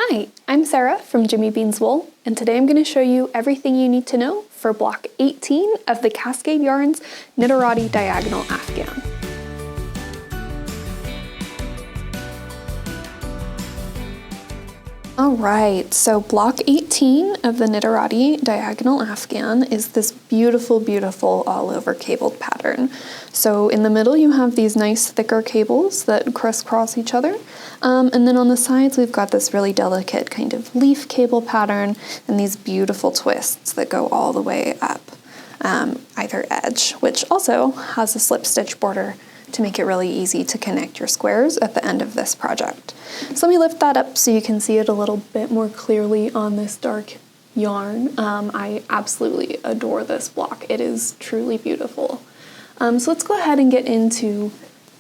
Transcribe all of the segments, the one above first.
Hi, I'm Sarah from Jimmy Beans Wool, and today I'm going to show you everything you need to know for block 18 of the Cascade Yarns Knitterati Diagonal Afghan. Alright, so block 18 of the Knitterati Diagonal Afghan is this beautiful, beautiful all-over cabled pattern. So in the middle you have these nice thicker cables that crisscross each other, and then on the sides we've got this really delicate kind of leaf cable pattern and these beautiful twists that go all the way up either edge, which also has a slip stitch border to make it really easy to connect your squares at the end of this project. So let me lift that up so you can see it a little bit more clearly on this dark yarn. I absolutely adore this block. It is truly beautiful. So let's go ahead and get into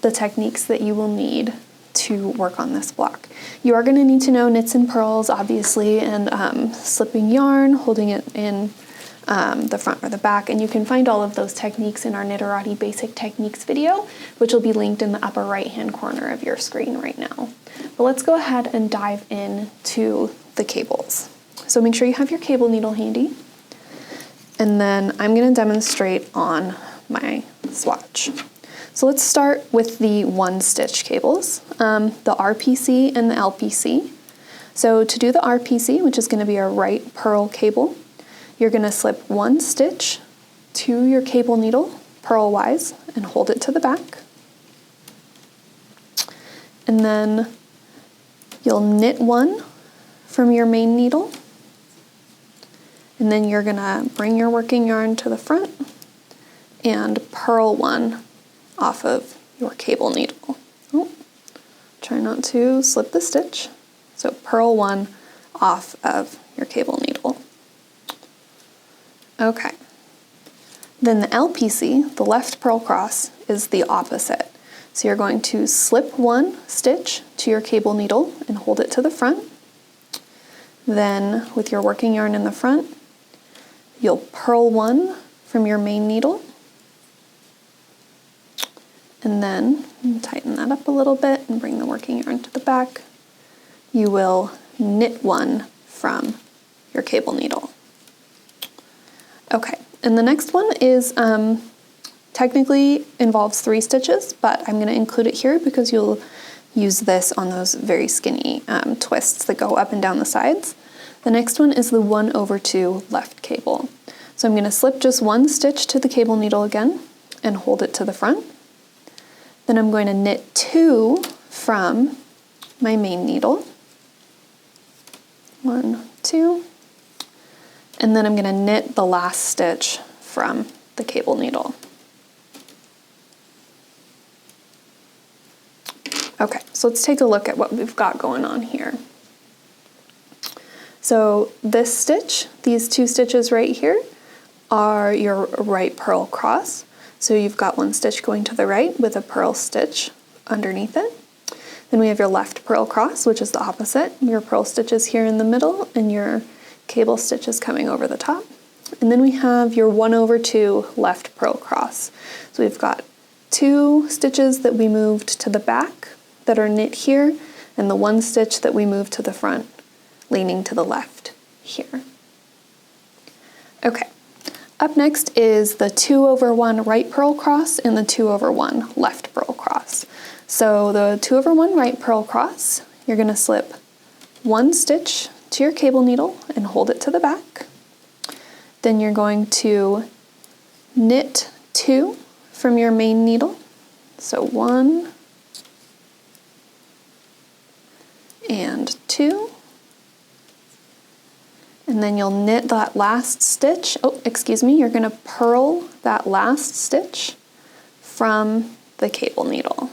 the techniques that you will need to work on this block. You are going to need to know knits and purls, obviously, and slipping yarn, holding it in the front or the back, and you can find all of those techniques in our Knitterati Basic Techniques video, which will be linked in the upper right hand corner of your screen right now. But let's go ahead and dive into the cables. So make sure you have your cable needle handy, and then I'm going to demonstrate on my swatch. So let's start with the one stitch cables, the RPC and the LPC. So to do the RPC, which is going to be a right purl cable, you're going to slip one stitch to your cable needle, purlwise, and hold it to the back. And then you'll knit one from your main needle. And then you're going to bring your working yarn to the front and purl one off of your cable needle. Oh, try not to slip the stitch. So purl one off of your cable needle. Okay, then the LPC, the left purl cross, is the opposite. So you're going to slip one stitch to your cable needle and hold it to the front. Then with your working yarn in the front, you'll purl one from your main needle. And then tighten that up a little bit and bring the working yarn to the back. You will knit one from your cable needle. Okay, and the next one is technically involves 3 stitches, but I'm going to include it here because you'll use this on those very skinny twists that go up and down the sides. The next one is the 1/2 left cable. So I'm going to slip just one stitch to the cable needle again and hold it to the front. Then I'm going to knit 2 from my main needle. 1, 2. And then I'm going to knit the last stitch from the cable needle. Okay, so let's take a look at what we've got going on here. So this stitch, these 2 stitches right here, are your right purl cross. So you've got one stitch going to the right with a purl stitch underneath it. Then we have your left purl cross, which is the opposite. Your purl stitches here in the middle and your cable stitches coming over the top. And then we have your 1/2 left purl cross. So we've got 2 stitches that we moved to the back that are knit here, and the 1 stitch that we moved to the front, leaning to the left here. Okay, up next is the 2/1 right purl cross and the 2/1 left purl cross. So the 2/1 right purl cross, you're going to slip 1 stitch to your cable needle and hold it to the back. Then you're going to knit 2 from your main needle. So 1 and 2. And then you'll knit that last stitch. Oh, excuse me, you're going to purl that last stitch from the cable needle.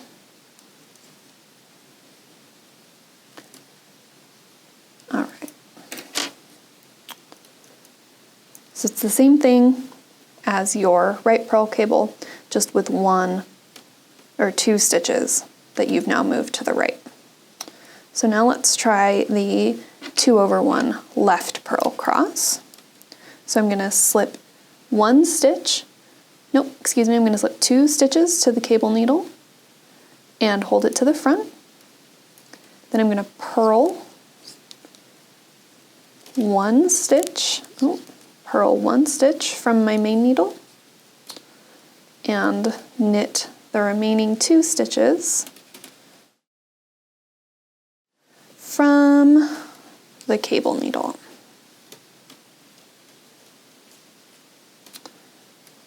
So it's the same thing as your right purl cable, just with 1 or 2 stitches that you've now moved to the right. So now let's try the 2/1 left purl cross. So I'm going to slip 1 stitch, I'm going to slip 2 stitches to the cable needle and hold it to the front. Then I'm going to purl 1 stitch, purl 1 stitch from my main needle, and knit the remaining 2 stitches from the cable needle.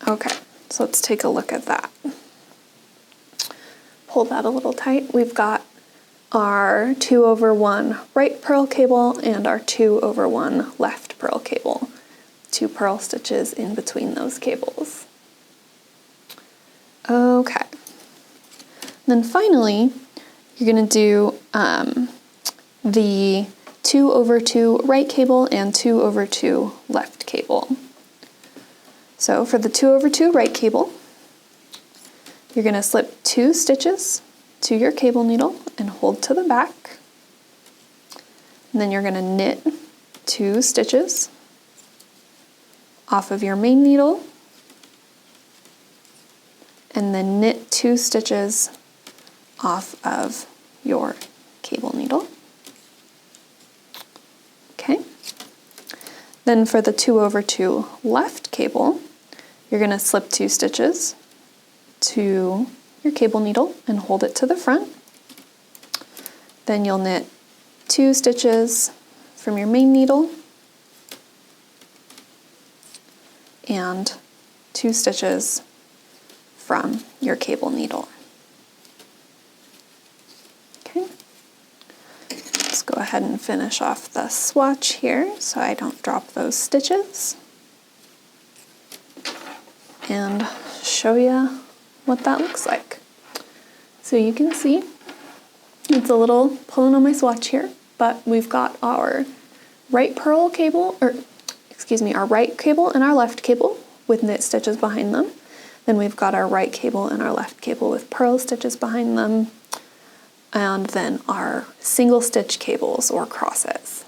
Okay, so let's take a look at that. Pull that a little tight. We've got our 2/1 right purl cable and our 2/1 left purl cable. 2 purl stitches in between those cables. Okay. Then finally, you're going to do the 2/2 right cable and 2/2 left cable. So for the 2/2 right cable, you're going to slip 2 stitches to your cable needle and hold to the back. And then you're going to knit 2 stitches off of your main needle, and then knit 2 stitches off of your cable needle. Okay. Then for the 2/2 left cable, you're going to slip 2 stitches to your cable needle and hold it to the front. Then you'll knit 2 stitches from your main needle and 2 stitches from your cable needle. Okay. Let's go ahead and finish off the swatch here so I don't drop those stitches, and show you what that looks like. So you can see it's a little pulling on my swatch here, but we've got our right purl cable, our right cable and our left cable with knit stitches behind them. Then we've got our right cable and our left cable with purl stitches behind them. And then our single stitch cables or crosses.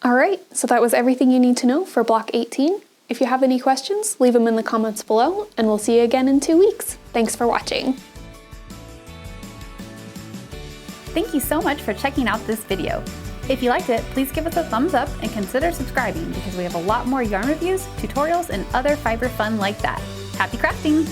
All right, so that was everything you need to know for block 18. If you have any questions, leave them in the comments below, and we'll see you again in 2 weeks. Thanks for watching. Thank you so much for checking out this video. If you liked it, please give us a thumbs up and consider subscribing because we have a lot more yarn reviews, tutorials, and other fiber fun like that. Happy crafting!